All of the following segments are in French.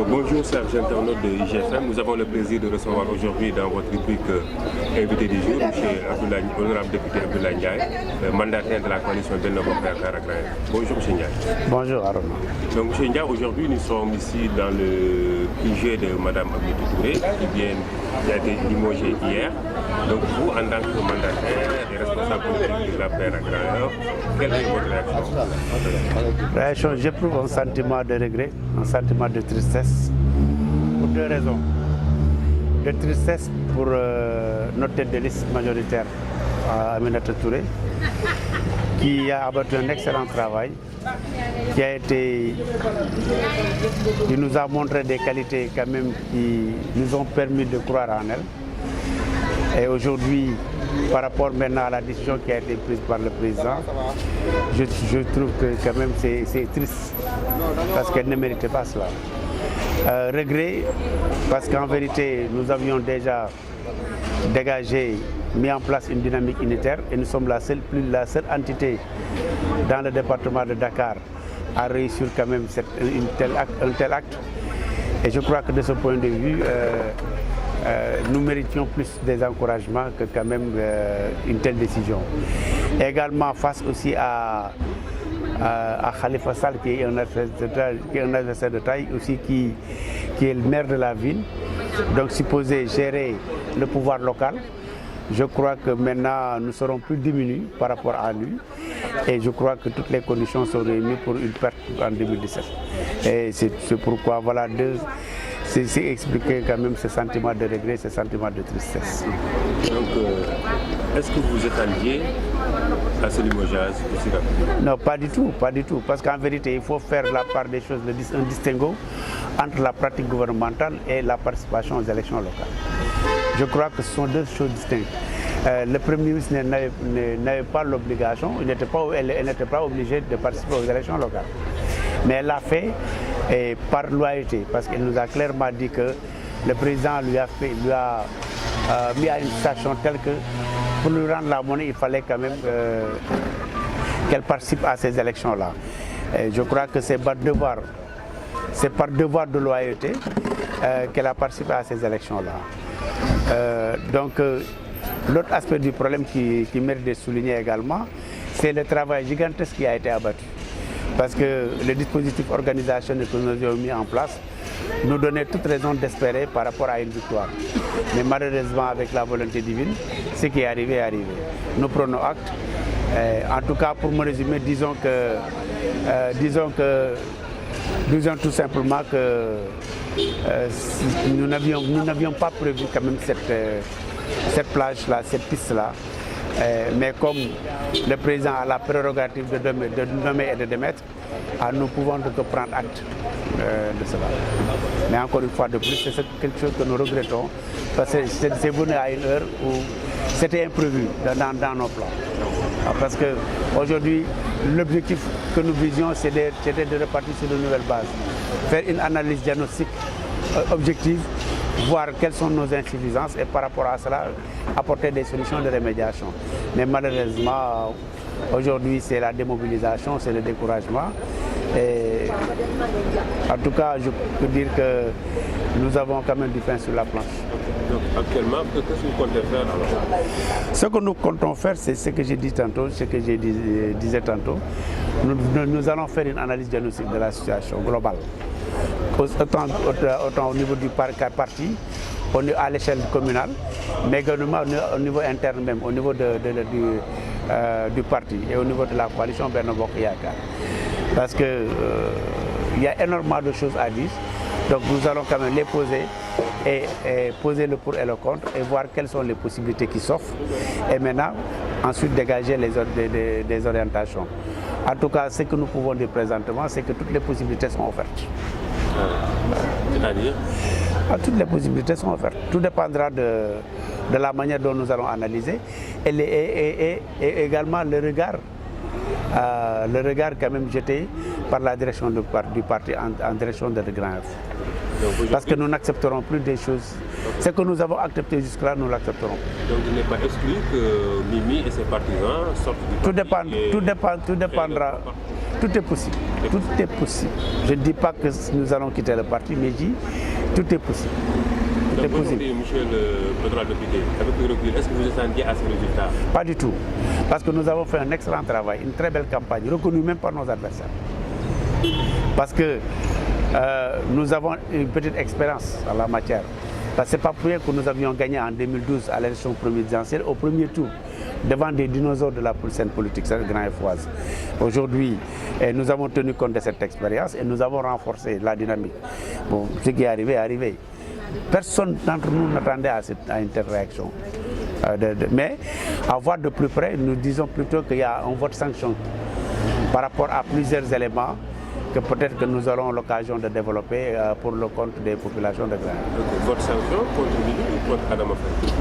Bonjour, chers internautes de IGFM. Nous avons le plaisir de recevoir aujourd'hui dans votre rubrique invité du jour, M. Honorable député Abdoulaye Ndiaye, mandataire de la coalition Benno Bokk Yakaar à Grand Yoff. Bonjour, M. Ndiaye. Bonjour, Arnaud. Donc, M. Ndiaye, aujourd'hui, nous sommes ici dans le QG de Mme Aminata Touré, qui a été limogée hier. Donc, vous, en tant que mandataire et responsable politique de la paix à Grand Yoff, quelle est votre réaction? J'éprouve un sentiment de regret, un sentiment de tristesse, pour deux raisons. De tristesse pour notre tête de liste majoritaire, Aminata Touré, qui a abattu un excellent travail, qui nous a montré des qualités quand même qui nous ont permis de croire en elle. Et aujourd'hui, par rapport maintenant à la décision qui a été prise par le président, je trouve que quand même c'est triste, parce qu'elle ne méritait pas cela. Regret, parce qu'en vérité, nous avions déjà dégagé, mis en place une dynamique unitaire, et nous sommes la seule entité dans le département de Dakar à réussir quand même un tel acte. Et je crois que de ce point de vue, nous méritions plus des encouragements que quand même une telle décision. Également face aussi à Khalifa Sall, qui est un adversaire de taille, aussi qui est le maire de la ville, donc supposé gérer le pouvoir local. Je crois que maintenant nous serons plus diminués par rapport à lui, et je crois que toutes les conditions sont réunies pour une perte en 2017. Et c'est pourquoi voilà c'est expliquer quand même ce sentiment de regret, ce sentiment de tristesse. Donc, est-ce que vous êtes allié à ce limogeage aussi rapidement? Non, pas du tout, parce qu'en vérité, il faut faire la part des choses, un distinguo entre la pratique gouvernementale et la participation aux élections locales. Je crois que ce sont deux choses distinctes. Le Premier ministre n'avait pas l'obligation, elle n'était pas obligée de participer aux élections locales. Mais elle l'a fait par loyauté, parce qu'elle nous a clairement dit que le président lui a mis à une situation telle que pour lui rendre la monnaie, il fallait quand même qu'elle participe à ces élections-là. Je crois que c'est par devoir de loyauté qu'elle a participé à ces élections-là. Donc, l'autre aspect du problème qui mérite de souligner également, c'est le travail gigantesque qui a été abattu. Parce que le dispositif organisationnel que nous avions mis en place nous donnait toute raison d'espérer par rapport à une victoire. Mais malheureusement, avec la volonté divine, ce qui est arrivé est arrivé. Nous prenons acte. En tout cas, pour me résumer, disons tout simplement que nous n'avions pas prévu quand même cette plage-là, cette piste-là. Mais comme le président a la prérogative de nommer et de démettre, nous pouvons donc prendre acte de cela. Mais encore une fois de plus, c'est quelque chose que nous regrettons, parce que c'est venu à une heure où c'était imprévu dans nos plans. Parce qu'aujourd'hui, l'objectif que nous visions, c'était de repartir sur de nouvelles bases, faire une analyse diagnostique objective, voir quelles sont nos insuffisances et par rapport à cela, apporter des solutions de remédiation. Mais malheureusement, aujourd'hui, c'est la démobilisation, c'est le découragement. Et en tout cas, je peux dire que nous avons quand même du pain sur la planche. Donc actuellement, qu'est-ce que vous comptez faire alors? Ce que nous comptons faire, c'est ce que j'ai dit tantôt, ce que je disais tantôt. Nous allons faire une analyse diagnostique de la situation globale. Autant au niveau du parti, à l'échelle communale, mais également au niveau interne même, au niveau du parti et au niveau de la coalition Benno Bokk Yakaar. Parce qu'il y a énormément de choses à dire, donc nous allons quand même les poser et poser le pour et le contre et voir quelles sont les possibilités qui s'offrent et maintenant ensuite dégager des orientations. En tout cas, ce que nous pouvons dire présentement, c'est que toutes les possibilités sont offertes. C'est-à-dire? Toutes les possibilités sont offertes. Tout dépendra de la manière dont nous allons analyser et également le regard quand même jeté par la direction du parti en direction de Grand Yoff. Parce que nous n'accepterons plus des choses. Ce que nous avons accepté jusque-là, nous l'accepterons. Donc il n'est pas exclu que Mimi et ses partisans sortent du parti. Tout dépendra. Tout est possible. Tout est possible. Je ne dis pas que nous allons quitter le parti, mais je dis tout est possible. Tout est possible. Monsieur le honorable député, avec le recul, est-ce que vous êtes attendiez à ce résultat? Pas du tout. Parce que nous avons fait un excellent travail, une très belle campagne, reconnue même par nos adversaires. Parce que nous avons une petite expérience en la matière. Parce que ce n'est pas pour rien que nous avions gagné en 2012 à l'élection présidentielle au premier tour, devant des dinosaures de la scène politique, c'est le grand Foise. Aujourd'hui, nous avons tenu compte de cette expérience et nous avons renforcé la dynamique. Bon, ce qui est arrivé. Personne d'entre nous n'attendait à une telle réaction. Mais à voir de plus près, nous disons plutôt qu'il y a un vote sanction par rapport à plusieurs éléments que peut-être que nous aurons l'occasion de développer pour le compte des populations de Grand. Votre sanction contre lui ou contre Adama Faye?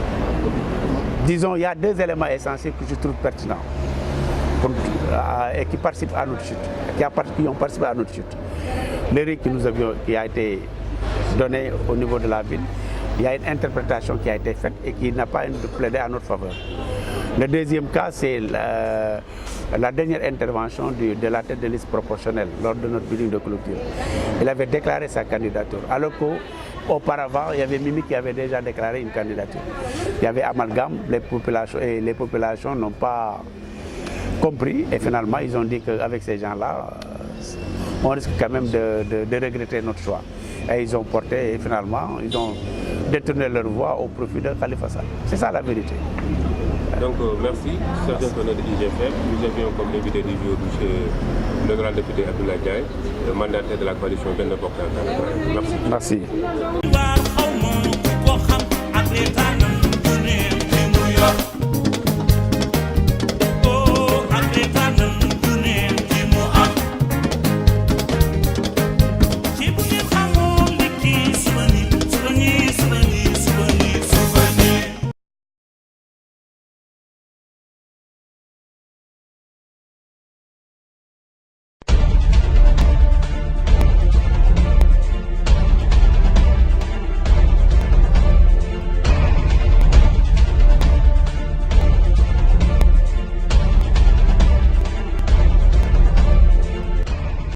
Disons, il y a deux éléments essentiels que je trouve pertinents et qui participent à notre chute, qui ont participé à notre chute. L'erreur qui a été donné au niveau de la ville, il y a une interprétation qui a été faite et qui n'a pas plaidé à notre faveur. Le deuxième cas, c'est la dernière intervention de la tête de liste proportionnelle lors de notre meeting de clôture. Il avait déclaré sa candidature, alors qu'auparavant, il y avait Mimi qui avait déjà déclaré une candidature. Il y avait amalgame, les populations n'ont pas compris et finalement, ils ont dit qu'avec ces gens-là, on risque quand même de regretter notre choix. Et ils ont porté, et finalement, ils ont détourné leur voix au profit de Khalifa Sall. C'est ça la vérité. Donc merci, chers internautes de IGFM. Nous avions comme invité du jour le grand député Abdoulaye Diaye, le mandataire de la coalition Benno Bokk Yaakaar. Merci. Merci.